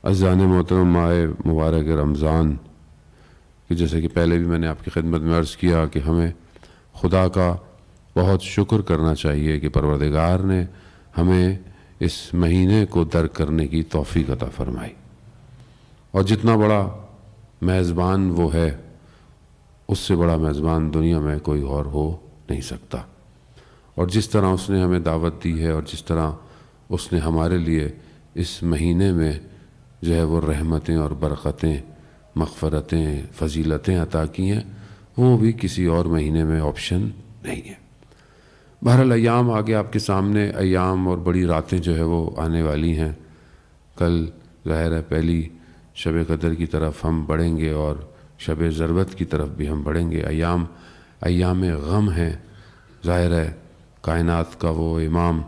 عزیزان محترم، ماہ مبارک رمضان کہ جیسے کہ پہلے بھی میں نے آپ کی خدمت میں عرض کیا کہ ہمیں خدا کا بہت شکر کرنا چاہیے کہ پروردگار نے ہمیں اس مہینے کو درک کرنے کی توفیق عطا فرمائی، اور جتنا بڑا میزبان وہ ہے اس سے بڑا میزبان دنیا میں کوئی اور ہو نہیں سکتا۔ اور جس طرح اس نے ہمیں دعوت دی ہے اور جس طرح اس نے ہمارے لیے اس مہینے میں جو ہے وہ رحمتیں اور برکتیں، مغفرتیں، فضیلتیں عطا کی ہیں، وہ بھی کسی اور مہینے میں آپشن نہیں ہے۔ بہرحال ایام آگے آپ کے سامنے، ایام اور بڑی راتیں جو ہے وہ آنے والی ہیں۔ کل ظاہر ہے پہلی شب قدر کی طرف ہم بڑھیں گے اور شب ضرورت کی طرف بھی ہم بڑھیں گے۔ ایام غم ہیں۔ ظاہر ہے کائنات کا وہ امام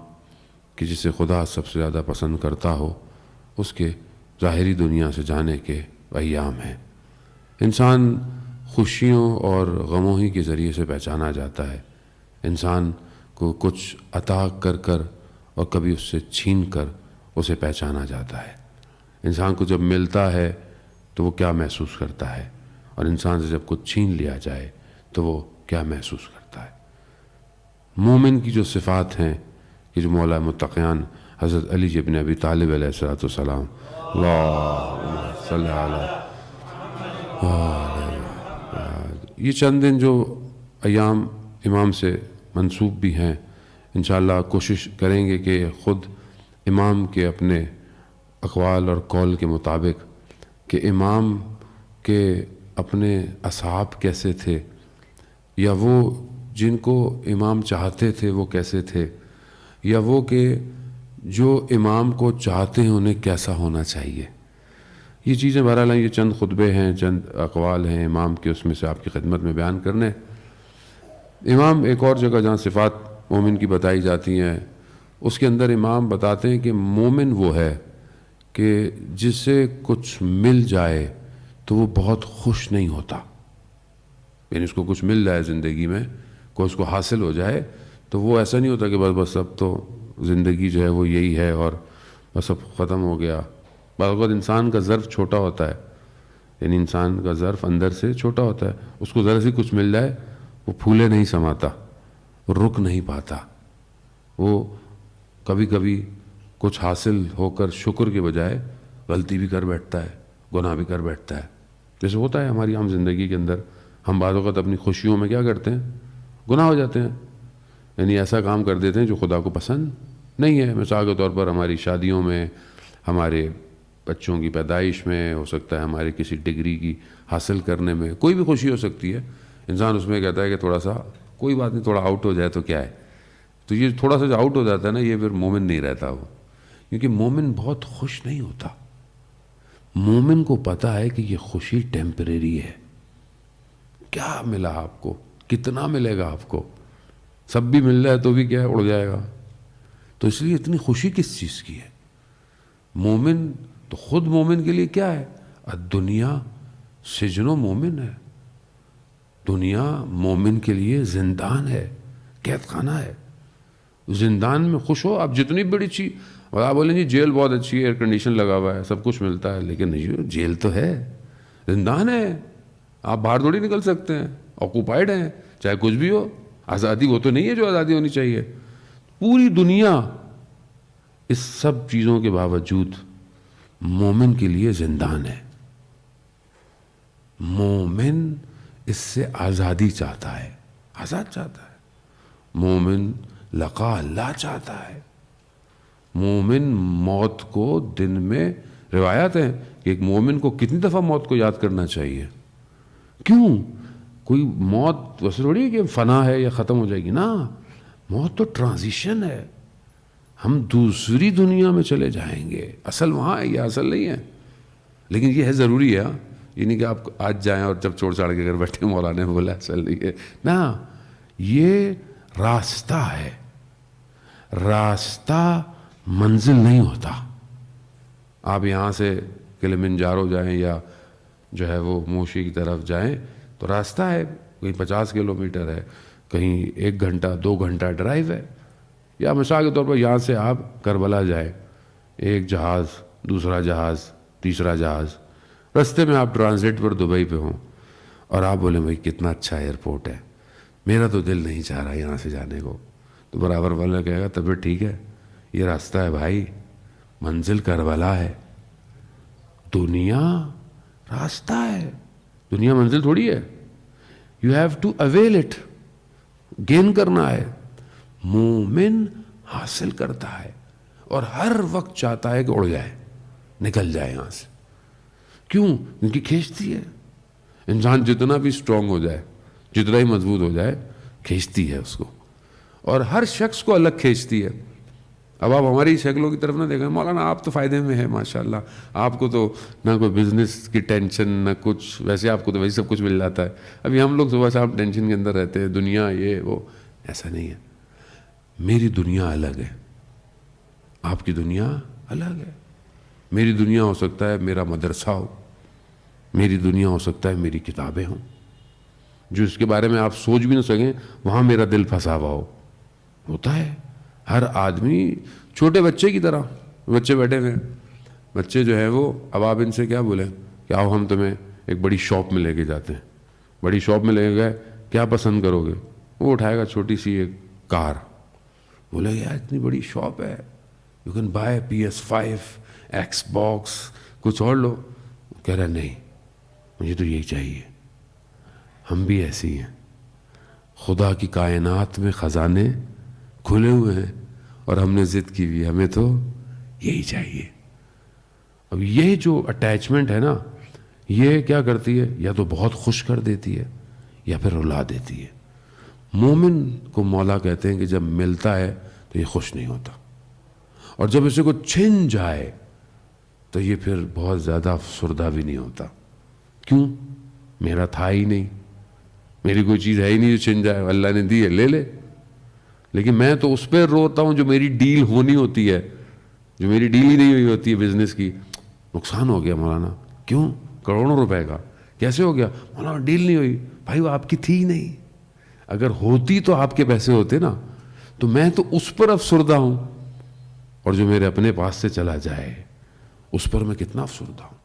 کہ جسے خدا سب سے زیادہ پسند کرتا ہو، اس کے ظاہری دنیا سے جانے کے ایام ہیں۔ انسان خوشیوں اور غموں ہی کے ذریعے سے پہچانا جاتا ہے۔ انسان کو کچھ عطا کر کر اور کبھی اس سے چھین کر اسے پہچانا جاتا ہے۔ انسان کو جب ملتا ہے تو وہ کیا محسوس کرتا ہے، اور انسان سے جب کچھ چھین لیا جائے تو وہ کیا محسوس کرتا ہے۔ مومن کی جو صفات ہیں کہ جو مولا متقیان حضرت علی ابن ابی طالب علیہ السلام، اللہم صلی علی، یہ چند دن جو ایام امام سے منسوب بھی ہیں، انشاءاللہ کوشش کریں گے کہ خود امام کے اپنے اقوال اور قول کے مطابق کہ امام کے اپنے اصحاب کیسے تھے، یا وہ جن کو امام چاہتے تھے وہ کیسے تھے، یا وہ کہ جو امام کو چاہتے ہیں انہیں کیسا ہونا چاہیے۔ یہ چیزیں بہرحال یہ چند خطبے ہیں، چند اقوال ہیں امام کے، اس میں سے آپ کی خدمت میں بیان کرنے۔ امام ایک اور جگہ جہاں صفات مومن کی بتائی جاتی ہیں، اس کے اندر امام بتاتے ہیں کہ مومن وہ ہے کہ جسے کچھ مل جائے تو وہ بہت خوش نہیں ہوتا۔ یعنی اس کو کچھ مل جائے زندگی میں، کوئی اس کو حاصل ہو جائے تو وہ ایسا نہیں ہوتا کہ بس اب تو زندگی جو ہے وہ یہی ہے اور بس اب ختم ہو گیا۔ بعض اوقات انسان کا ظرف چھوٹا ہوتا ہے، یعنی انسان کا ظرف اندر سے چھوٹا ہوتا ہے، اس کو ذرا سی کچھ مل جائے وہ پھولے نہیں سماتا، وہ رک نہیں پاتا، وہ کبھی کبھی کچھ حاصل ہو کر شکر کے بجائے غلطی بھی کر بیٹھتا ہے، گناہ بھی کر بیٹھتا ہے۔ جیسے ہوتا ہے ہماری عام زندگی کے اندر، ہم بعض اوقات اپنی خوشیوں میں کیا کرتے ہیں، گناہ ہو جاتے ہیں، یعنی ایسا کام کر دیتے ہیں جو خدا کو پسند نہیں ہے۔ مثال کے طور پر ہماری شادیوں میں، ہمارے بچوں کی پیدائش میں، ہو سکتا ہے ہمارے کسی ڈگری کی حاصل کرنے میں، کوئی بھی خوشی ہو سکتی ہے، انسان اس میں کہتا ہے کہ تھوڑا سا کوئی بات نہیں، تھوڑا آؤٹ ہو جائے تو کیا ہے۔ تو یہ تھوڑا سا جو آؤٹ ہو جاتا ہے نا، یہ پھر مومن نہیں رہتا وہ، کیونکہ مومن بہت خوش نہیں ہوتا۔ مومن کو پتہ ہے کہ یہ خوشی ٹیمپریری ہے، کیا ملا آپ کو، کتنا ملے گا آپ کو، سب بھی مل جائے تو بھی کیا ہے، اڑ جائے گا۔ تو اس لیے اتنی خوشی کس چیز کی ہے؟ مومن تو خود مومن کے لیے کیا ہے، الدنیا سجن و مومن ہے، دنیا مومن کے لیے زندان ہے، قید خانہ ہے۔ زندان میں خوش ہو آپ، جتنی بڑی چیز، اور آپ بولیں جی جیل بہت اچھی ہے، ایئر کنڈیشن لگا ہوا ہے، سب کچھ ملتا ہے، لیکن نہیں، جیل تو ہے، زندان ہے، آپ باہر تھوڑی نکل سکتے ہیں، آکوپائڈ ہیں، چاہے کچھ بھی ہو۔ آزادی وہ تو نہیں ہے جو آزادی ہونی چاہیے۔ پوری دنیا اس سب چیزوں کے باوجود مومن کے لیے زندان ہے۔ مومن اس سے آزادی چاہتا ہے، آزاد چاہتا ہے۔ مومن لقاء اللہ چاہتا ہے۔ مومن موت کو دن میں، روایات ہیں کہ ایک مومن کو کتنی دفعہ موت کو یاد کرنا چاہیے۔ کیوں؟ کوئی موت ویسے تھوڑی ہے کہ فنا ہے یا ختم ہو جائے گی، نا، موت تو ٹرانزیشن ہے، ہم دوسری دنیا میں چلے جائیں گے، اصل وہاں ہے، یہ اصل نہیں ہے، لیکن یہ ہے ضروری ہے، یہ نہیں کہ آپ آج جائیں اور جب چھوڑ چھاڑ کے گھر بیٹھے مولا نے بولا اصل نہیں ہے، نا، یہ راستہ ہے، راستہ منزل نہیں ہوتا۔ آپ یہاں سے کلیمنجارو جائیں یا جو ہے وہ موشی کی طرف جائیں تو راستہ ہے، کہیں 50 کلومیٹر ہے، کہیں 1 گھنٹہ 2 گھنٹہ ڈرائیو ہے۔ یا مثال کے طور پر یہاں سے آپ کربلا جائیں، ایک جہاز دوسرا جہاز تیسرا جہاز، رستے میں آپ ٹرانزٹ پر دبئی پہ ہوں اور آپ بولیں بھائی کتنا اچھا ایئرپورٹ ہے، میرا تو دل نہیں چاہ رہا یہاں سے جانے کو، تو برابر والا کہے گا طبیعت ٹھیک ہے، یہ راستہ ہے بھائی، منزل کربلا ہے، دنیا راستہ ہے، دنیا منزل تھوڑی ہے، you have to avail it, gain کرنا ہے۔ مومن حاصل کرتا ہے اور ہر وقت چاہتا ہے کہ اڑ جائے، نکل جائے یہاں سے، کیوں؟ کیونکہ کھینچتی ہے، انسان جتنا بھی اسٹرانگ ہو جائے، جتنا ہی مضبوط ہو جائے، کھینچتی ہے اس کو، اور ہر شخص کو الگ کھینچتی ہے۔ اب آپ ہماری شکلوں کی طرف نہ دیکھیں، مولانا آپ تو فائدے میں ہیں ماشاءاللہ، آپ کو تو نہ کوئی بزنس کی ٹینشن نہ کچھ، ویسے آپ کو تو ویسے سب کچھ مل جاتا ہے، ابھی ہم لوگ صبح شام ٹینشن کے اندر رہتے ہیں، دنیا یہ وہ، ایسا نہیں ہے۔ میری دنیا الگ ہے، آپ کی دنیا الگ ہے۔ میری دنیا ہو سکتا ہے میرا مدرسہ ہو، میری دنیا ہو سکتا ہے میری کتابیں ہوں، جو اس کے بارے میں آپ سوچ بھی نہ سکیں، وہاں میرا دل پھنسا ہوا ہو۔ ہوتا ہے ہر آدمی چھوٹے بچے کی طرح، بچے بیٹھے ہوئے، بچے جو ہیں وہ، اب آپ ان سے کیا بولیں کہ آؤ ہم تمہیں ایک بڑی شاپ میں لے کے جاتے ہیں، بڑی شاپ میں لے کے گئے، کیا پسند کرو گے؟ وہ اٹھائے گا چھوٹی سی ایک کار، بولے یار اتنی بڑی شاپ ہے، you can buy PS5 x box, کچھ اور لو، کہہ رہا نہیں مجھے تو یہی چاہیے۔ ہم بھی ایسی ہیں، خدا کی کائنات میں خزانے کھلے ہوئے ہیں اور ہم نے ضد کی ہوئی، ہمیں تو یہی چاہیے۔ اب یہ جو اٹیچمنٹ ہے نا، یہ کیا کرتی ہے؟ یا تو بہت خوش کر دیتی ہے یا پھر رلا دیتی ہے۔ مومن کو مولا کہتے ہیں کہ جب ملتا ہے تو یہ خوش نہیں ہوتا، اور جب اسے کو چھن جائے تو یہ پھر بہت زیادہ افسردہ بھی نہیں ہوتا۔ کیوں؟ میرا تھا ہی نہیں، میری کوئی چیز ہے ہی نہیں جو چھن جائے، اللہ نے دی ہے لے لے، لیکن میں تو اس پہ روتا ہوں جو میری ڈیل ہونی ہوتی ہے، جو میری ڈیل ہی نہیں ہوئی ہوتی ہے بزنس کی۔ نقصان ہو گیا مولانا، کیوں؟ کروڑوں روپے کا، کیسے ہو گیا؟ مولانا ڈیل نہیں ہوئی، بھائی وہ آپ کی تھی ہی نہیں، اگر ہوتی تو آپ کے پیسے ہوتے نا، تو میں تو اس پر افسردہ ہوں، اور جو میرے اپنے پاس سے چلا جائے اس پر میں کتنا افسردہ ہوں۔